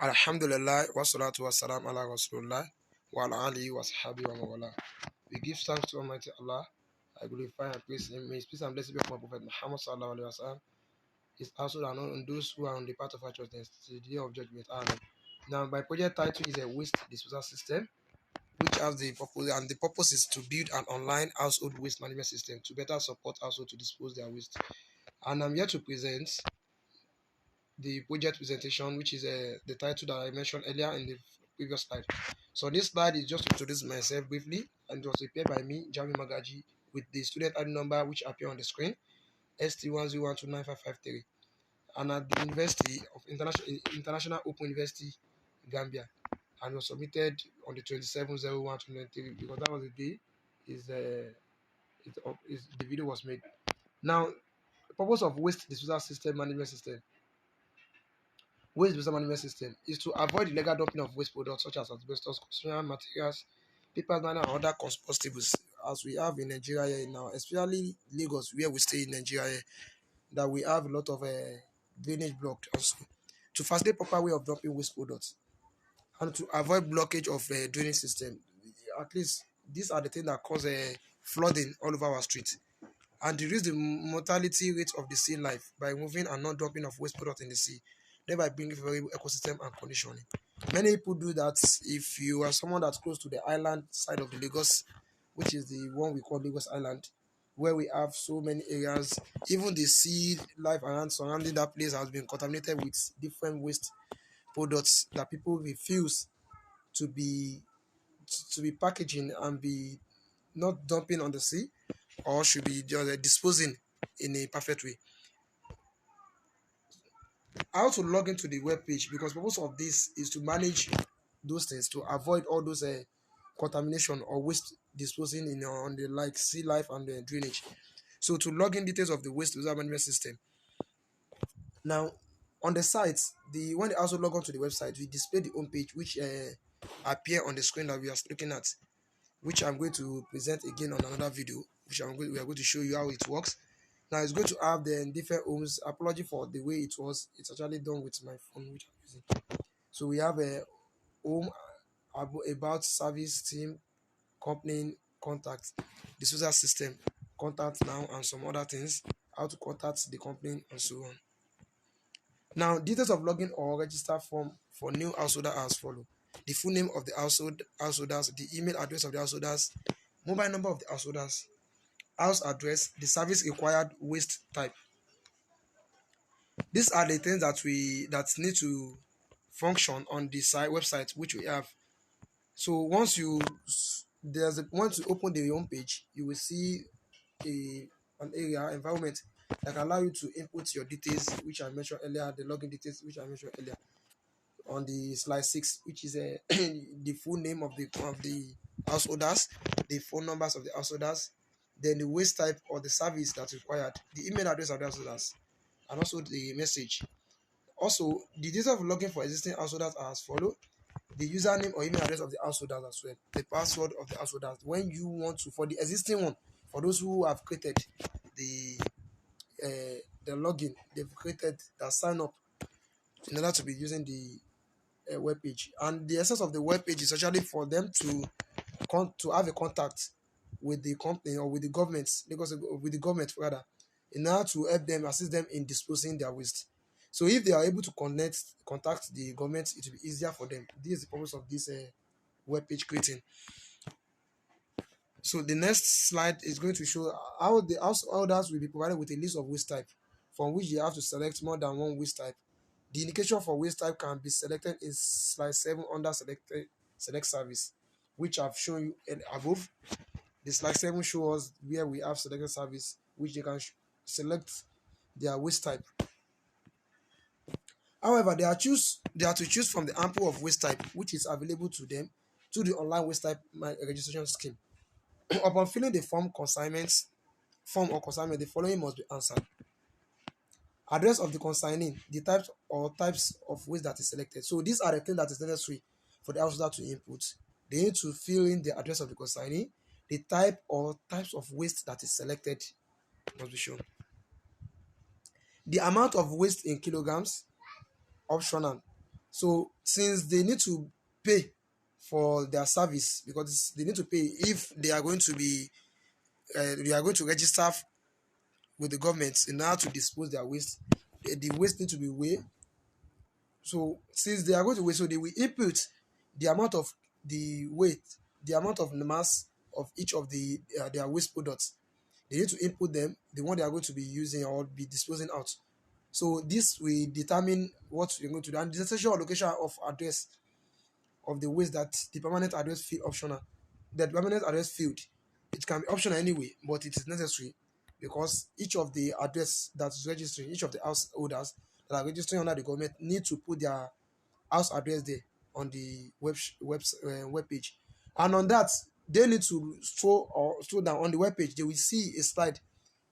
Alhamdulillah, wassalatu wassalam ala rasulullah wa ala alihi wa sahbihi wa mawala. We give thanks to Almighty Allah. I glorify and praise Him. May His peace and blessing be upon Prophet Muhammad sallallahu alaihi wasallam, His household and on those who are on the path of righteousness to the day of judgment. Amen. Now, my project title is a waste disposal system, which has the purpose, and the purpose is to build an online household waste management system to better support households to dispose their waste. And I'm here to present the project presentation, which is the title that I mentioned earlier in the previous slide. So this slide is just to introduce myself briefly, and it was prepared by me, Jami Magaji, with the student ID number which appear on the screen, ST10129553, and at the University of International Open University, Gambia, and was submitted on the 27/01/2023 because that was the day the video was made. Now, the purpose of waste disposal system management system. Waste disposal management system is to avoid the illegal dumping of waste products such as asbestos, construction materials, paper, nylon, and other compostables, as we have in Nigeria here now, especially Lagos, where we stay in Nigeria here, that we have a lot of drainage blocked also. To facilitate proper way of dumping waste products and to avoid blockage of drainage system, at least these are the things that cause flooding all over our streets, and reduce the mortality rate of the sea life by removing and not dumping of waste products in the sea, thereby bringing favorable ecosystem and conditioning. Many people do that. If you are someone that's close to the island side of the Lagos, which is the one we call Lagos Island, where we have so many areas, even the sea life around surrounding that place has been contaminated with different waste products that people refuse to be packaging and be not dumping on the sea, or should be just disposing in a perfect way. How to log into the web page, because the purpose of this is to manage those things, to avoid all those contamination or waste disposing in on the like sea life and the drainage. So to log in details of the waste disposal management system. Now, on the site, when they also log on to the website, we display the home page which appear on the screen that we are looking at, which I'm going to present again on another video, which we are going to show you how it works. Now it's going to have the different homes. Apology for the way it was. It's actually done with my phone, which I'm using. So we have a home, about service, team, company, contact, disposal system, contact now, and some other things. How to contact the company and so on. Now, details of login or register form for new householder as follow: the full name of the householders, the email address of the householders, mobile number of the householders, house address, the service required, waste type. These are the things that need to function on the website which we have. So once you open the home page, you will see an area environment that can allow you to input your details, which I mentioned earlier, the login details which I mentioned earlier on the slide 6, which is the full name of the householders, the phone numbers of the householders, then the waste type or the service that's required, the email address of the householders, and also the message. Also, the details of login for existing householders are as follow: the username or email address of the householders as well, the password of the householders. When you want to, for the existing one, for those who have created the the login, they've created that sign up in order to be using the web page. And the essence of the web page is actually for them to have a contact with the company or with the government, because with the government rather, in order to help them, assist them in disposing their waste. So if they are able to contact the government, it will be easier for them. This is the purpose of this web page creating. So the next slide is going to show how the householders will be provided with a list of waste type, from which they have to select more than one waste type. The indication for waste type can be selected in slide 7 under select service, which I've shown you above. The slide 7 shows us where we have selected service, which they can select their waste type. However, they are to choose from the ample of waste type which is available to them through the online waste type registration scheme. Upon filling the form or consignment, the following must be answered: address of the consignee, the types of waste that is selected. So these are the things that is necessary for the householder to input. They need to fill in the address of the consignee, the type or types of waste that is selected must be shown. The amount of waste in kilograms, optional. So since they need to pay for their service, because they need to pay if they are going to be they are going to register with the government in order to dispose their waste. The waste need to be weighed. So since they are going to weigh, so they will input the amount of the weight, the amount of the mass of each of their waste products. They need to input them, the one they are going to be using or be disposing out. So this will determine what you're going to do. And the destination or location of address of the waste, that the permanent address field optional. The permanent address field, it can be optional anyway, but it is necessary because each of the address that's registering, each of the householders that are registering under the government need to put their house address there on the web page. And on that, they need to scroll down on the web page. They will see a slide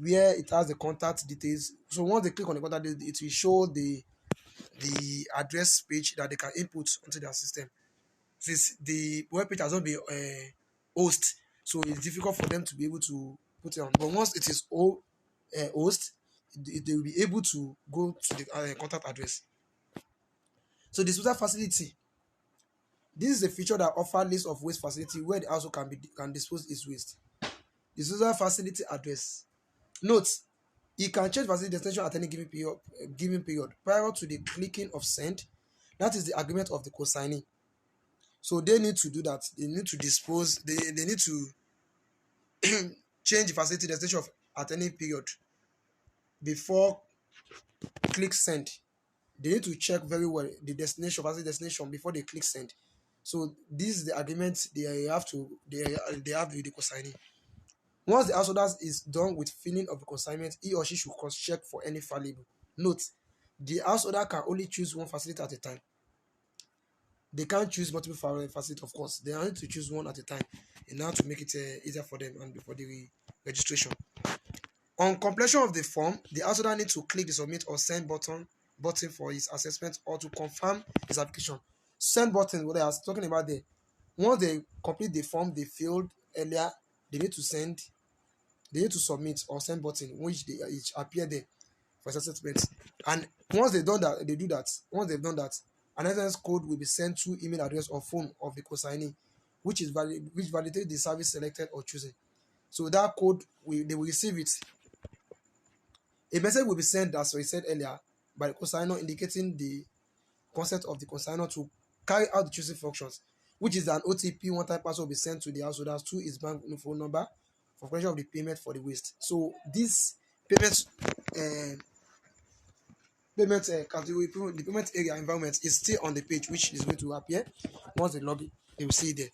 where it has the contact details. So once they click on the contact details, it will show the address page that they can input onto their system. Since the web page has not been host, so it's difficult for them to be able to put it on. But once it is host, they will be able to go to the contact address. So disposal facility. This is a feature that offers list of waste facility where the household can dispose its waste. Disposal facility address. Note, you can change facility destination at any given period prior to the clicking of send. That is the agreement of the consignee. So they need to do that. They need to dispose. They need to change the facility destination at any period before click send. They need to check very well the destination, facility destination before they click send. So this is the agreement they have with the consignee. Once the householder is done with filling of the consignment, he or she should cross-check for any fallible. Note, the householder can only choose one facility at a time. They can't choose multiple facilities, of course. They need to choose one at a time in order to make it easier for them and for the registration. On completion of the form, the householder needs to click the submit or send button for his assessment or to confirm his application. Send button, what I was talking about there. Once they complete the form they filled earlier, they need to submit or send button, which appear there for assessment. And once they've done that, once they've done that, an SMS code will be sent to email address or phone of the consignee, which validates the service selected or chosen. So that code, they will receive it. A message will be sent, as we said earlier, by the consignor indicating the consent of the consignor to carry out the choosing functions, which is an OTP one-time password will be sent to the householders to his bank phone number for collection of the payment for the waste. So this category, the payment area environment is still on the page, which is going to appear once they log in. They will see it there.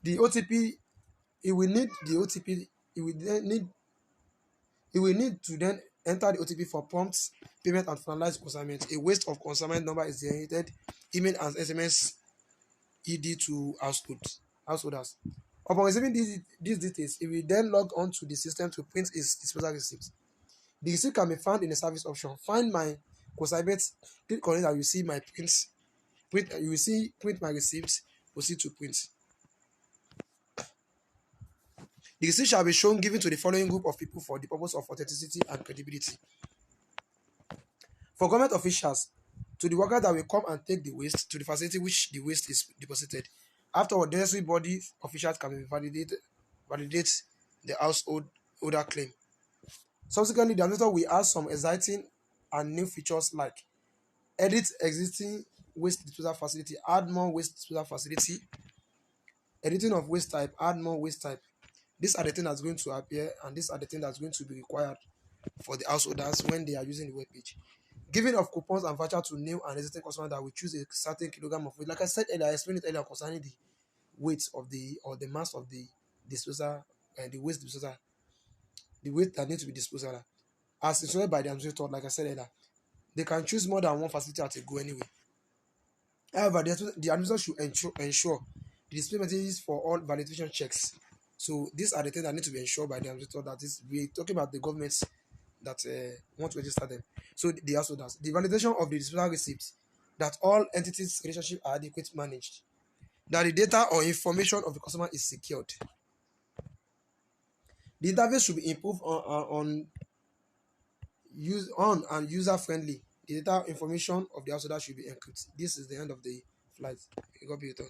The OTP, it will need the OTP. It will need to then enter the OTP for prompt payment and finalize consignment. A waste of consignment number is generated, email and SMS ED to householders. Upon receiving these details, it will then log on to the system to print its disposal receipt. The receipt can be found in the service option. Find my consignment, click on it and you see my print. You will see print my receipt, proceed to print. The receipt shall be shown given to the following group of people for the purpose of authenticity and credibility. For government officials, to the worker that will come and take the waste to the facility which the waste is deposited. Afterward, the necessary body officials can validate the householder claim. Subsequently, the administrator will add some exciting and new features like edit existing waste disposal facility, add more waste disposal facility, editing of waste type, add more waste type. These are the things that's going to appear, and these are the things that's going to be required for the householders when they are using the web page. Giving of coupons and voucher to new and existing customers that will choose a certain kilogram of weight. Like I said earlier, I explained it earlier concerning the weight of the mass of the disposal and the waste disposal, the weight that needs to be disposed of. As instructed by the administrator, like I said earlier, they can choose more than one facility at a go anyway. However, the administrator should ensure the display messages for all validation checks. So these are the things that need to be ensured by the administrator. That is, we're talking about the governments that want to register them. So the householders, the validation of the disposal receipts, that all entities' relationships are adequately managed, that the data or information of the customer is secured. The interface should be improved on and user friendly. The data information of the householder should be encrypted. This is the end of the flight. God be with us.